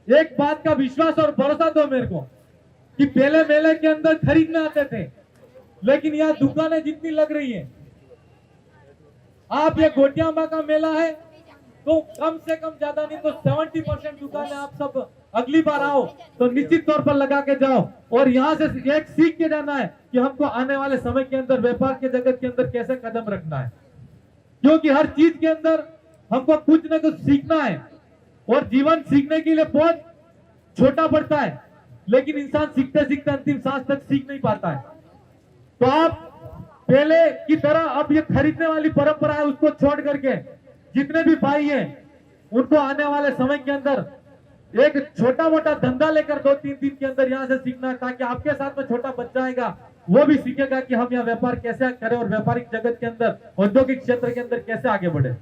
एक बात का विश्वास और भरोसा दो मेरे को कि पहले मेले के अंदर खरीदने आते थे, लेकिन यहाँ दुकानें जितनी लग रही है, आप ये गोटियामा का मेला है तो कम से कम ज्यादा नहीं तो 70% दुकानें आप सब अगली बार आओ तो निश्चित तौर पर लगा के जाओ और यहाँ से एक सीख के जाना है कि हमको आने वाले समय के अंदर व्यापार के जगत के अंदर कैसे कदम रखना है, क्योंकि हर चीज के अंदर हमको कुछ न कुछ सीखना है और जीवन सीखने के लिए बहुत छोटा पड़ता है, लेकिन इंसान सीखते सीखते अंतिम सांस तक सीख नहीं पाता है। तो आप पहले की तरह अब ये खरीदने वाली परंपरा है उसको छोड़ करके जितने भी भाई हैं उनको आने वाले समय के अंदर एक छोटा मोटा धंधा लेकर 2-3 दिन के अंदर यहाँ से सीखना है, ताकि आपके साथ में छोटा बच्चा आएगा वो भी सीखेगा कि हम यहाँ व्यापार कैसे करें और व्यापारिक जगत के अंदर औद्योगिक क्षेत्र के अंदर कैसे आगे बढ़े।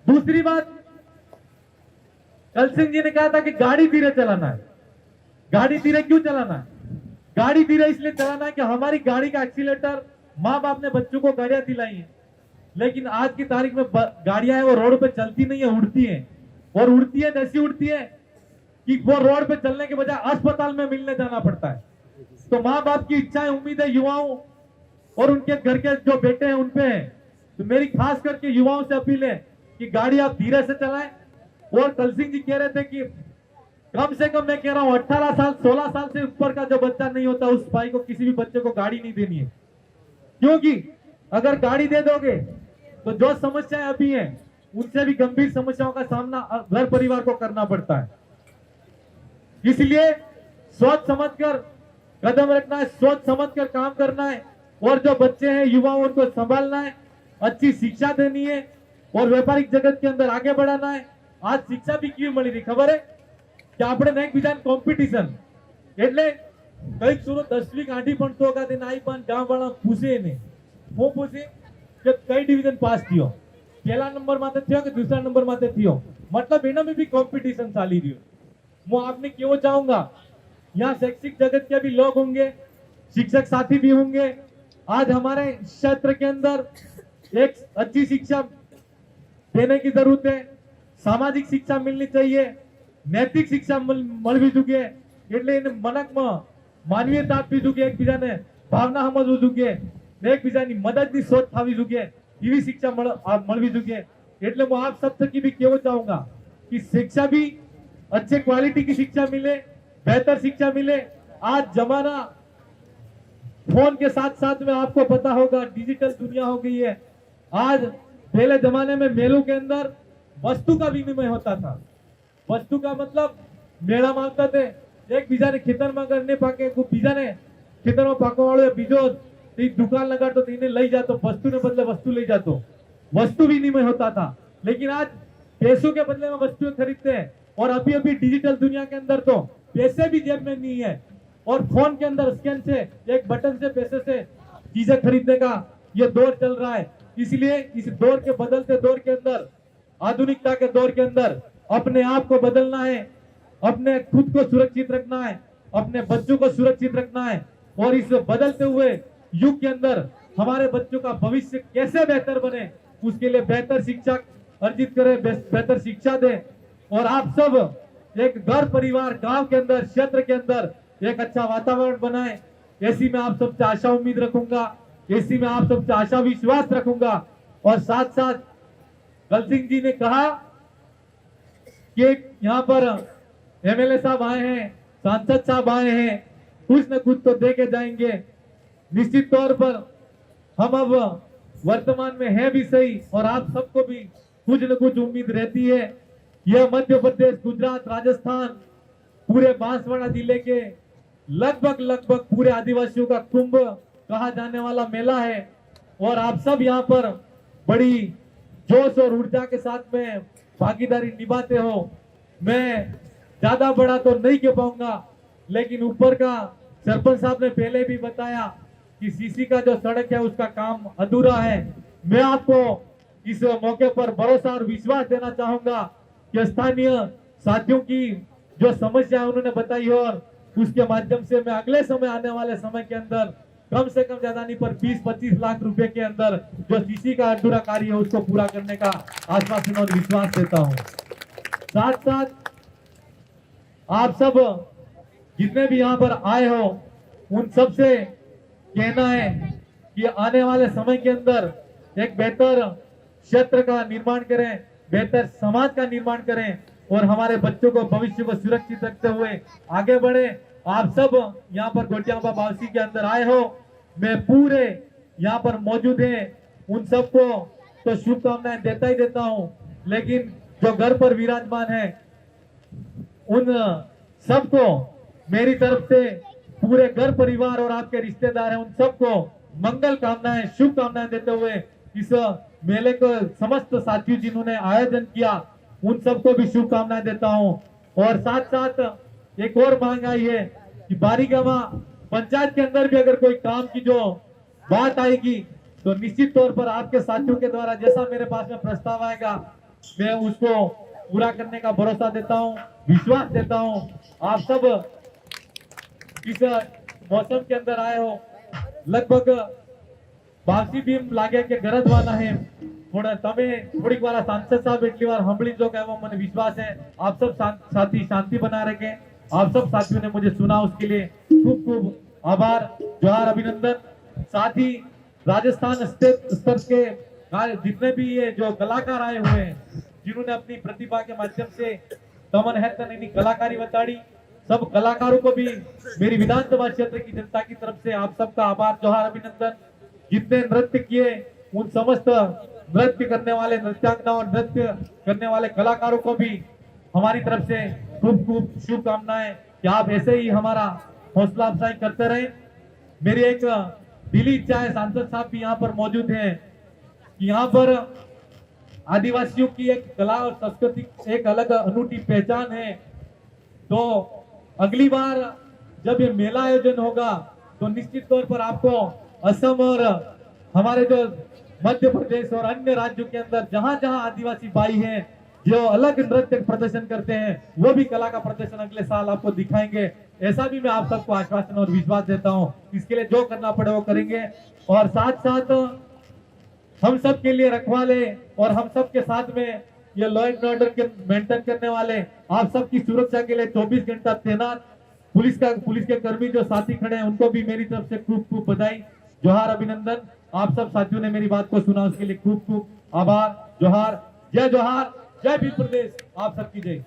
दूसरी बात, कल सिंह जी ने कहा था कि गाड़ी धीरे चलाना है। गाड़ी धीरे क्यों चलाना है? गाड़ी धीरे इसलिए चलाना है कि हमारी गाड़ी का एक्सीलेटर, माँ बाप ने बच्चों को गाड़ियां दिलाई है, लेकिन आज की तारीख में गाड़ियां है वो रोड पे चलती नहीं है, उड़ती है। और उड़ती है ऐसी उड़ती है कि वो रोड पे चलने के बजाय अस्पताल में मिलने जाना पड़ता है। तो माँ बाप की इच्छाएं उम्मीदें युवाओं और उनके घर के जो बेटे हैं उनपे है। तो मेरी खास करके युवाओं से अपील है कि गाड़ी आप धीरे से चलाएं। और कल सिंह जी कह रहे थे कि कम से कम मैं कह रहा हूं 18 साल 16 साल से ऊपर का जो बच्चा नहीं होता उस भाई को किसी भी बच्चे को गाड़ी नहीं देनी है, क्योंकि अगर गाड़ी दे दोगे तो जो समस्याएं अभी हैं उनसे भी गंभीर समस्याओं का सामना घर परिवार को करना पड़ता है। इसलिए सोच समझकर कदम रखना है, सोच समझकर काम करना है और जो बच्चे हैं युवाओं उनको संभालना है, अच्छी शिक्षा देनी है और व्यापारिक जगत के अंदर आगे बढ़ाना है। आज शिक्षा भी क्यों मिली रही खबर है कि આપણે એક બીજાને કોમ્પિટિશન એટલે કઈક સુરો 10મી કાઢી પણ તો કાતે નાઈ પણ ગામવાળા પૂછે ને હું પૂછે કે કઈ ડિવિઝન પાસ થયો, પહેલા નંબર માથે થયો કે दूसरा नंबर माथे थियो, मतलब एना में भी कंपटीशन चाली रही है। मैं आपने क्यों चाहूंगा यहाँ शैक्षिक जगत के भी लोग होंगे, शिक्षक साथी भी होंगे। आज हमारे क्षेत्र के अंदर एक अच्छी शिक्षा देने की जरूरत है, सामाजिक शिक्षा मिलनी चाहिए, नैतिक शिक्षा મળવી જોઈએ, એટલે એને મનકમાં માનવીયતા આપવી જોઈએ, એકબીજાને ભાવના સમજવું જોઈએ, એકબીજાની મદદની સોચ થવી જોઈએ, એવી शिक्षा મળવી જોઈએ। એટલે હું આપ सब से भी कहना चाहूंगा कि शिक्षा भी अच्छे क्वालिटी की शिक्षा मिले, बेहतर शिक्षा मिले। आज जमाना फोन के साथ साथ में आपको पता होगा डिजिटल दुनिया हो गई है। आज पहले जमाने में मेलों के अंदर वस्तु का विनिमय होता था। वस्तु का मतलब मेला में આવતા थे, एक બીજાને ખેતરમાં અગર નહીં પાકે કોઈ બીજાને ખેતરમાં પાકવાવાળો બીજો એ દુકાન લગાડતો તો એને લઈ જાતો, વસ્તુને બદલે वस्तु લઈ जातो, वस्तु विनिमय होता था। लेकिन आज पैसों के बदले में वस्तुएं खरीदते हैं और अभी अभी डिजिटल दुनिया के अंदर तो पैसे भी जेब में नहीं है और फोन के अंदर स्कैन से एक बटन से पैसे से चीजें खरीदने का ये दौर चल रहा है। इसलिए इस दौर के बदलते दौर के अंदर, आधुनिकता के दौर के अंदर अपने आप को बदलना है, अपने खुद को सुरक्षित रखना है, अपने बच्चों को सुरक्षित रखना है और इस बदलते हुए युग के अंदर हमारे बच्चों का भविष्य कैसे बेहतर बने उसके लिए बेहतर शिक्षा अर्जित करें, बेहतर शिक्षा दें और आप सब एक घर परिवार गांव के अंदर क्षेत्र के अंदर एक अच्छा वातावरण बनाएं। ऐसी में आप सबसे आशा उम्मीद रखूंगा, ऐसी में आप सबसे आशा विश्वास रखूंगा। और साथ साथ कल सिंह जी ने कहा कि यहाँ पर एमएलए साहब आए हैं, सांसद साहब आए हैं, कुछ न कुछ तो दे के जाएंगे। निश्चित तौर पर हम अब वर्तमान में है भी सही और आप सबको भी कुछ न कुछ उम्मीद रहती है। यह मध्य प्रदेश, गुजरात, राजस्थान, पूरे बांसवाड़ा जिले के लगभग पूरे आदिवासियों का कुंभ कहा जाने वाला मेला है और आप सब यहाँ पर बड़ी जोश और ऊर्जा के साथ में भागीदारी निभाते हो। मैं ज्यादा बड़ा तो नहीं कह पाऊंगा, लेकिन ऊपर का सरपंच साहब ने पहले भी बताया कि सीसी का जो सड़क है उसका काम अधूरा है। मैं आपको इस मौके पर भरोसा और विश्वास देना चाहूंगा कि स्थानीय साथियों की जो समस्या है उन्होंने बताई और उसके माध्यम से मैं अगले समय आने वाले समय के अंदर कम से कम ज्यादा नहीं पर 20-25 लाख रुपए के अंदर जो सीसी का अधूरा कार्य है उसको पूरा करने का आश्वासन और विश्वास देता हूं। साथ साथ आप सब जितने भी यहाँ पर आए हो उन सब से कहना है कि आने वाले समय के अंदर एक बेहतर क्षेत्र का निर्माण करें, बेहतर समाज का निर्माण करें और हमारे बच्चों को भविष्य को सुरक्षित रखते हुए आगे बढ़े। आप सब यहाँ पर गोटियाबा बावसी के अंदर आए हो, मैं पूरे यहाँ पर मौजूद है उन सबको तो शुभकामनाएं देता ही देता हूँ, लेकिन जो घर पर विराजमान है उन सबको मेरी तरफ से पूरे घर परिवार और आपके रिश्तेदार हैं उन सबको मंगल कामनाएं शुभकामनाएं देते हुए इस मेले को समस्त साथियों जिन्होंने आयोजन किया उन सबको भी शुभकामनाएं देता हूं। और साथ साथ एक और मांग आई है कि बारीगामा पंचायत के अंदर भी अगर कोई काम की जो बात आएगी तो निश्चित तौर पर आपके साथियों के द्वारा जैसा मेरे पास में प्रस्ताव आएगा मैं उसको पूरा करने का भरोसा देता हूं, विश्वास देता हूं। आप सब इस मौसम के अंदर आए हो, लगभग बावसी बीम लागे के गरजवाना है थोड़ा तमे थोड़ी वाला सांसद साहब એટલી વાર સાંભળી જો કે મને વિશ્વાસ है आप सब साथी शांति बना रखे। आप सब साथियों ने मुझे सुना उसके लिए खूब खूब आभार, जोहार, अभिनंदन। साथ ही राजस्थान स्तर के जितने भी ये जो कलाकार आए हुए हैं जिन्होंने अपनी प्रतिभा के माध्यम से तमन है तन कलाकारी बताड़ी, सब कलाकारों को भी मेरी विधानसभा क्षेत्र की जनता की तरफ से आप सबका आभार, जोहार, अभिनंदन। जितने नृत्य किए उन समस्त नृत्य करने वाले नृत्यांगना और नृत्य करने वाले कलाकारों को भी हमारी तरफ से खूब खूब शुभकामनाएं कि आप ऐसे ही हमारा हौसला अफजाई करते रहे। मेरी एक दिली इच्छा है, सांसद साहब भी यहाँ पर मौजूद हैं, कि यहाँ पर आदिवासियों की एक कला और संस्कृति एक अलग अनूठी पहचान है। तो अगली बार जब ये मेला आयोजन होगा तो निश्चित तौर पर आपको असम और हमारे जो मध्य प्रदेश और अन्य राज्यों के अंदर जहां जहां आदिवासी भाई हैं जो अलग नृत्य प्रदर्शन करते हैं वो भी कला का प्रदर्शन अगले साल आपको दिखाएंगे। ऐसा भी मैं आप सबको आश्वासन और विश्वास देता हूं। इसके लिए जो करना पड़े वो करेंगे। और साथ साथ हम सब के लिए रखवाले और हम सब के साथ में ये लॉ एंड ऑर्डर के मेंटेन करने वाले आप सबकी सुरक्षा के लिए 24 घंटा तैनात पुलिस के कर्मी जो साथी खड़े हैं उनको भी मेरी तरफ से खूब खूब बधाई, जोहार, अभिनंदन। आप सब साथियों ने मेरी बात को सुना उसके लिए खूब खूब आभार, जोहार, जय जोहार, जय भील प्रदेश, आप सबकी जय।